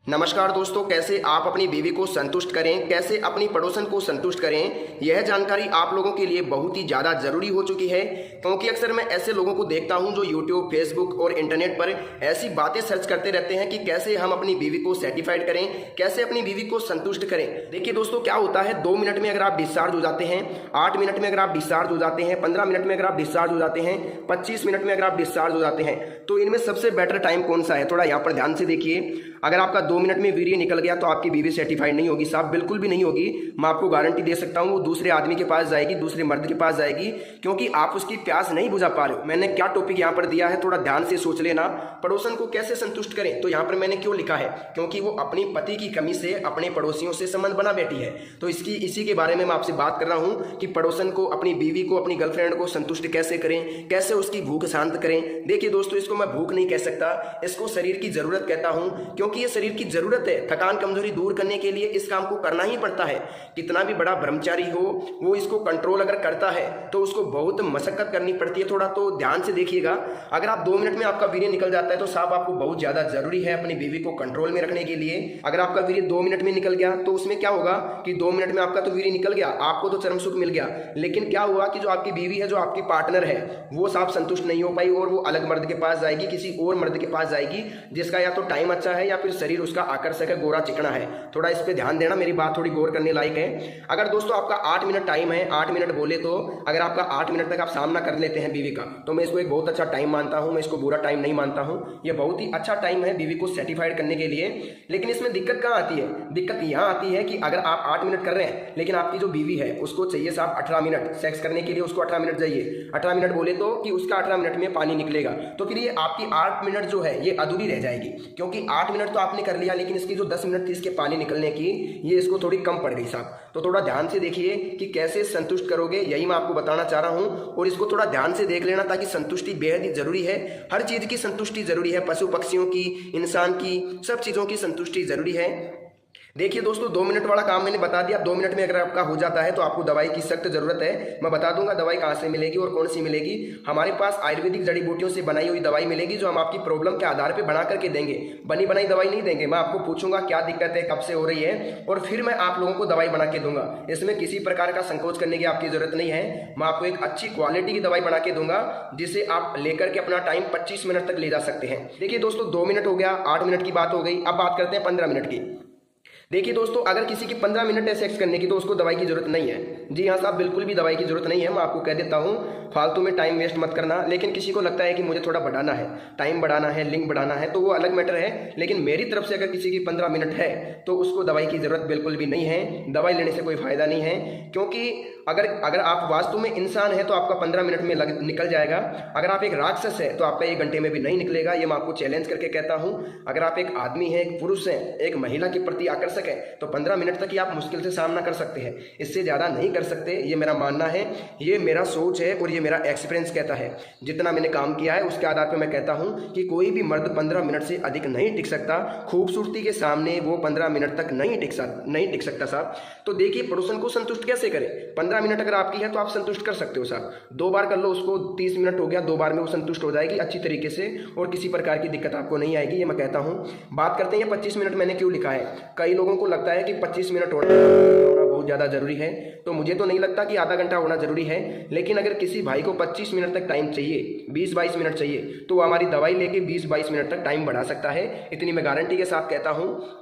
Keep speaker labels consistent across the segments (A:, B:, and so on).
A: नमस्कार दोस्तों, कैसे आप अपनी बीवी को संतुष्ट करें, कैसे अपनी पड़ोसन को संतुष्ट करें, यह जानकारी आप लोगों के लिए बहुत ही ज़्यादा ज़रूरी हो चुकी है। क्योंकि अक्सर मैं ऐसे लोगों को देखता हूं जो यूट्यूब, फेसबुक और इंटरनेट पर ऐसी बातें सर्च करते रहते हैं कि कैसे हम अपनी बीवी को सेटिस्फाइड करें, कैसे अपनी बीवी को संतुष्ट करें। देखिए दोस्तों, क्या होता है, 2 मिनट में अगर आप डिस्चार्ज हो जाते हैं, 8 मिनट में अगर आप डिस्चार्ज हो जाते हैं, 15 मिनट में अगर आप डिस्चार्ज हो जाते हैं, 25 मिनट में अगर आप डिस्चार्ज हो जाते हैं, तो इनमें सबसे बेटर टाइम कौन सा है? थोड़ा यहाँ पर ध्यान से देखिए। अगर आपका 2 मिनट में वीर्य निकल गया तो आपकी बीवी सेटिस्फाइड नहीं होगी साहब, बिल्कुल भी नहीं होगी। मैं आपको गारंटी दे सकता हूँ, वो दूसरे आदमी के पास जाएगी, दूसरे मर्द के पास जाएगी, क्योंकि आप उसकी प्यास नहीं बुझा पा रहे हो। मैंने क्या टॉपिक यहाँ पर दिया है, थोड़ा ध्यान से सोच लेना। पड़ोसन को कैसे संतुष्ट करें, तो यहाँ पर मैंने क्यों लिखा है, क्योंकि वो अपनी पति की कमी से अपने पड़ोसियों से संबंध बना बैठी है। तो इसी के बारे में मैं आपसे बात कर रहा हूँ कि पड़ोसन को, अपनी बीवी को, अपनी गर्लफ्रेंड को संतुष्ट कैसे करें, कैसे उसकी भूख शांत करें। देखिए दोस्तों, इसको मैं भूख नहीं कह सकता, इसको शरीर की जरूरत कहता हूँ, क्योंकि ये शरीर की जरूरत है। थकान कमजोरी दूर करने के लिए इस काम को करना ही पड़ता है। कितना भी बड़ा ब्रह्मचारी हो, वो इसको कंट्रोल अगर करता है तो उसको बहुत मशक्कत करनी पड़ती है। थोड़ा तो ध्यान से देखिएगा। अगर आप 2 मिनट में आपका वीर्य निकल जाता है तो साहब आपको बहुत ज्यादा जरूरी है अपनी बीवी को कंट्रोल में रखने के लिए। अगर आपका वीर्य 2 मिनट में निकल गया तो उसमें क्या होगा कि 2 मिनट में आपका तो वीर्य निकल गया, आपको तो चरम सुख मिल गया, लेकिन क्या हुआ कि जो आपकी बीवी है, जो आपकी पार्टनर है, वो साहब संतुष्ट नहीं हो पाई और वो अलग मर्द के पास जाएगी, किसी और मर्द के पास जाएगी, जिसका या तो टाइम अच्छा है या फिर शरीर उसका आकर्षक है, गोरा चिकना है। थोड़ा इस पे ध्यान देना, मेरी बात थोड़ी गौर करने लायक है। अगर दोस्तों आपका 8 मिनट टाइम है, 8 मिनट बोले तो अगर आपका 8 मिनट तक आप सामना कर लेते हैं बीवी का, तो मैं इसको एक बहुत अच्छा टाइम मानता हूं, मैं इसको बुरा टाइम नहीं मानता हूं। यह बहुत ही अच्छा टाइम है बीवी को सेटिस्फाइड करने के लिए। लेकिन इसमें दिक्कत कहाँ आती है? दिक्कत यहाँ आती है कि अगर आप 8 मिनट कर रहे हैं, लेकिन आपकी जो बीवी है उसको चाहिए साहब 18 मिनट सेक्स करने के लिए, उसको 18 मिनट चाहिए। 18 मिनट बोले तो कि उसका 18 मिनट में पानी निकलेगा, तो फिर ये आपकी 8 मिनट जो है ये अधूरी रह जाएगी, क्योंकि 8 मिनट तो आपने कर लिया, लेकिन इसकी जो 10 मिनट थी इसके पानी निकलने की, ये इसको थोड़ी कम पड़ गई साहब। तो थोड़ा ध्यान से देखिए कि कैसे संतुष्ट करोगे, यही मैं आपको बताना चाह रहा हूं। और इसको थोड़ा ध्यान से देख लेना, ताकि संतुष्टि बेहद ही जरूरी है। हर चीज की संतुष्टि जरूरी है, पशु पक्षियों की, इंसान की, सब चीजों की संतुष्टि जरूरी है। देखिए दोस्तों, 2 मिनट वाला काम मैंने बता दिया। 2 मिनट में अगर आपका हो जाता है तो आपको दवाई की सख्त जरूरत है। मैं बता दूंगा दवाई कहाँ से मिलेगी और कौन सी मिलेगी। हमारे पास आयुर्वेदिक जड़ी बूटियों से बनाई हुई दवाई मिलेगी, जो हम आपकी प्रॉब्लम के आधार पर बना करके देंगे। बनी बनाई दवाई नहीं देंगे। मैं आपको पूछूंगा क्या दिक्कत है, कब से हो रही है, और फिर मैं आप लोगों को दवाई बना के दूंगा। इसमें किसी प्रकार का संकोच करने की आपकी जरूरत नहीं है। मैं आपको एक अच्छी क्वालिटी की दवाई बना के दूंगा, जिसे आप लेकर के अपना टाइम 25 मिनट तक ले जा सकते हैं। देखिए दोस्तों, 2 मिनट हो गया, 8 मिनट की बात हो गई। अब बात करते हैं 15 मिनट की। देखिए दोस्तों, अगर किसी की 15 मिनट है सेक्स करने की, तो उसको दवाई की जरूरत नहीं है। जी हाँ साहब, बिल्कुल भी दवाई की जरूरत नहीं है। मैं आपको कह देता हूँ, फालतू में टाइम वेस्ट मत करना। लेकिन किसी को लगता है कि मुझे थोड़ा बढ़ाना है, टाइम बढ़ाना है, लिंक बढ़ाना है, तो वो अलग मैटर है। लेकिन मेरी तरफ से अगर किसी की 15 मिनट है तो उसको दवाई की जरूरत बिल्कुल भी नहीं है। दवाई लेने से कोई फायदा नहीं है, क्योंकि अगर आप वास्तव में इंसान है तो आपका 15 मिनट में निकल जाएगा। अगर आप एक राक्षस है तो आपका 1 घंटे में भी नहीं निकलेगा। ये मैं आपको चैलेंज करके कहता हूं। अगर आप एक आदमी है, एक पुरुष है, एक महिला के प्रति आकर्षक है, तो 15 मिनट तक ही आप मुश्किल से सामना कर सकते हैं। इससे ज़्यादा नहीं कर सकते। ये मेरा मानना है, ये मेरा सोच है और ये मेरा एक्सपीरियंस कहता है। जितना मैंने काम किया है उसके आधार पर मैं कहता हूँ कि कोई भी मर्द 15 मिनट से अधिक नहीं टिक सकता। खूबसूरती के सामने वो 15 मिनट तक नहीं टिक सकता साहब। तो देखिए, पड़ोसन को संतुष्ट कैसे करें। 15 मिनट अगर आपकी है तो आप संतुष्ट कर सकते हो साहब। 2 बार कर लो उसको, 30 मिनट हो गया, 2 बार में वो संतुष्ट हो जाएगी अच्छी तरीके से, और किसी प्रकार की दिक्कत आपको नहीं आएगी। ये मैं कहता हूँ। बात करते हैं 25 मिनट मैंने क्यों लिखा है। कई लोगों को लगता है कि 25 मिनट होना बहुत ज़्यादा जरूरी है, तो मुझे तो नहीं लगता कि आधा घंटा होना जरूरी है। लेकिन अगर किसी भाई को 25 मिनट तक टाइम चाहिए, 20-22 मिनट चाहिए, तो वो हमारी दवाई लेके 20-22 मिनट तक टाइम बढ़ा सकता है। इतनी मैं गारंटी के साथ कहता हूँ।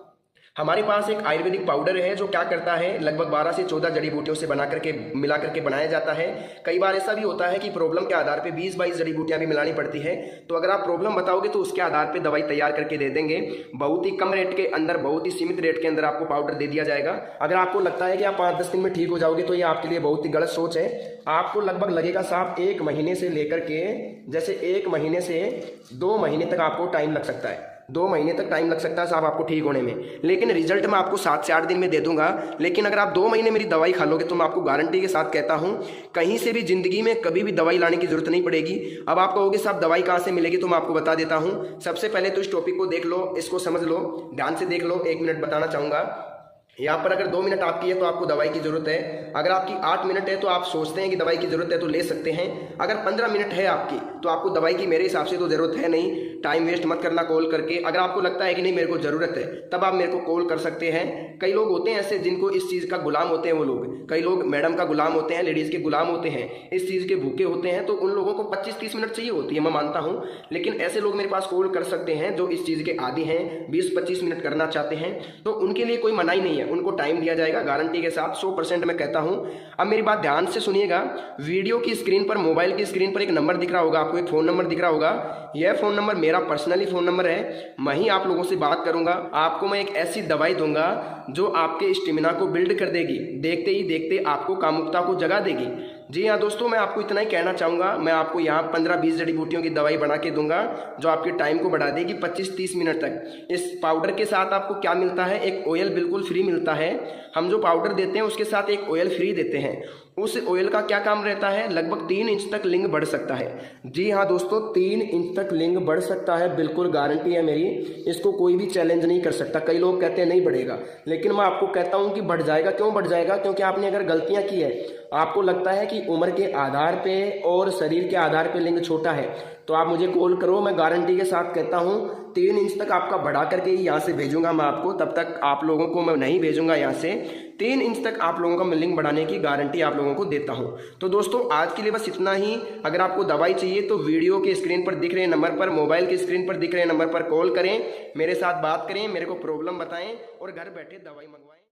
A: हमारे पास एक आयुर्वेदिक पाउडर है, जो क्या करता है, लगभग 12 से 14 जड़ी बूटियों से बना करके, मिला करके बनाया जाता है। कई बार ऐसा भी होता है कि प्रॉब्लम के आधार पे 20-22 जड़ी बूटियां भी मिलानी पड़ती है। तो अगर आप प्रॉब्लम बताओगे तो उसके आधार पे दवाई तैयार करके दे देंगे। बहुत ही कम रेट के अंदर, बहुत ही सीमित रेट के अंदर आपको पाउडर दे दिया जाएगा। अगर आपको लगता है कि आप 5-10 दिन में ठीक हो जाओगे, तो ये आपके लिए बहुत ही गलत सोच है। आपको लगभग लगेगा साहब 1 महीने से लेकर के, जैसे 1 महीने से 2 महीने तक आपको टाइम लग सकता है। 2 महीने तक टाइम लग सकता है साहब आपको ठीक होने में। लेकिन रिजल्ट मैं आपको 7 से 8 दिन में दे दूंगा। लेकिन अगर आप 2 महीने मेरी दवाई खा लोगे तो मैं आपको गारंटी के साथ कहता हूं, कहीं से भी जिंदगी में कभी भी दवाई लाने की जरूरत नहीं पड़ेगी। अब आप कहोगे साहब दवाई कहाँ से मिलेगी, तो मैं आपको बता देता हूँ। सबसे पहले तो इस टॉपिक को देख लो, इसको समझ लो, ध्यान से देख लो। 1 मिनट बताना चाहूँगा। यहाँ पर अगर 2 मिनट आपकी है तो आपको दवाई की ज़रूरत है, अगर आपकी 8 मिनट है तो आप सोचते हैं कि दवाई की ज़रूरत है तो ले सकते हैं, अगर 15 मिनट है आपकी तो आपको दवाई की मेरे हिसाब से तो ज़रूरत है नहीं। टाइम वेस्ट मत करना कॉल करके। अगर आपको लगता है कि नहीं मेरे को ज़रूरत है तब आप मेरे को कॉल कर सकते हैं। कई लोग होते हैं ऐसे जिनको इस चीज़ का गुलाम होते हैं, वो लोग, कई लोग मैडम का गुलाम होते हैं, लेडीज़ के गुलाम होते हैं, इस चीज़ के भूखे होते हैं, तो उन लोगों को 25-30 मिनट चाहिए होती है, मैं मानता हूँ। लेकिन ऐसे लोग मेरे पास कॉल कर सकते हैं जो इस चीज़ के आदी हैं, 20-25 मिनट करना चाहते हैं, तो उनके लिए कोई मनाही नहीं है, उनको टाइम दिया जाएगा गारंटी के साथ, 100% मैं कहता हूं। अब मेरी बात ध्यान से सुनिएगा। वीडियो की स्क्रीन पर, मोबाइल की स्क्रीन पर एक नंबर दिख रहा होगा आपको, एक फ़ोन नंबर दिख रहा होगा। यह फ़ोन नंबर मेरा पर्सनली फ़ोन नंबर है। मैं ही आप लोगों से बात करूंगा। आपको मैं एक ऐसी दवाई दूंगा जो आपके स्टेमिना को बिल्ड कर देगी, देखते ही देखते आपको कामुकता को जगा देगी। जी हाँ दोस्तों, मैं आपको इतना ही कहना चाहूँगा। मैं आपको यहाँ 15-20 जड़ी बूटियों की दवाई बना के दूंगा जो आपके टाइम को बढ़ा देगी 25-30 मिनट तक। इस पाउडर के साथ आपको क्या मिलता है, एक ऑयल बिल्कुल फ्री मिलता है। हम जो पाउडर देते हैं उसके साथ एक ऑयल फ्री देते हैं। उस ऑयल का क्या काम रहता है, लगभग 3 इंच तक लिंग बढ़ सकता है। जी हाँ दोस्तों, 3 इंच तक लिंग बढ़ सकता है, बिल्कुल गारंटी है मेरी। इसको कोई भी चैलेंज नहीं कर सकता। कई लोग कहते हैं नहीं बढ़ेगा, लेकिन मैं आपको कहता हूँ कि बढ़ जाएगा। क्यों बढ़ जाएगा? क्योंकि आपने अगर गलतियाँ की है, आपको लगता है कि उम्र के आधार पे और शरीर के आधार पे लिंग छोटा है, तो आप मुझे कॉल करो। मैं गारंटी के साथ कहता हूँ 3 इंच तक आपका बढ़ा करके ही यहाँ से भेजूंगा मैं आपको। तब तक आप लोगों को मैं नहीं भेजूंगा यहाँ से। 3 इंच तक आप लोगों का मैं लिंग बढ़ाने की गारंटी आप लोगों को देता हूँ। तो दोस्तों आज के लिए बस इतना ही। अगर आपको दवाई चाहिए तो वीडियो के स्क्रीन पर दिख रहे नंबर पर, मोबाइल की स्क्रीन पर दिख रहे नंबर पर कॉल करें, मेरे साथ बात करें, मेरे को प्रॉब्लम बताएं और घर बैठे दवाई मंगवाएं।